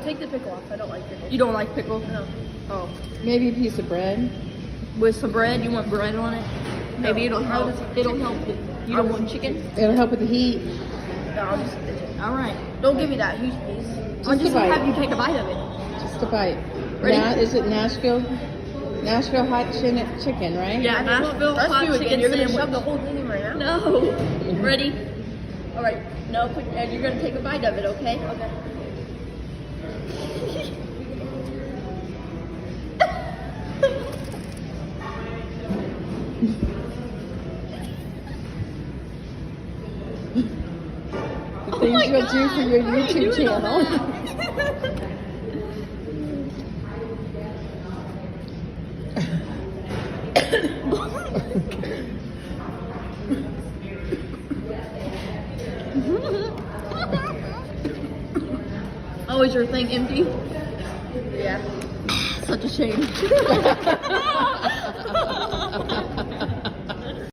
take the pickle off. I don't like pickle. You don't like pickle? No. Oh. Maybe a piece of bread. With some bread? You want bread on it? Maybe it'll help. It'll help. You don't want chicken? It'll help with the heat. No, I'll just eat the chicken. All right. Don't give me that huge piece. I'll just a bite. have you take a bite of it. Just a bite. Ready? Is it Nashville? Nashville hot chicken, right? Yeah, Nashville Trust hot you again. chicken You're gonna sandwich. shove the whole thing in my mouth. No. Ready? All right. No, and you're gonna take a bite of it, okay? Okay. The things you'll do for your Why are you YouTube doing all channel. that? Oh, is your thing empty? Yeah. Such a shame.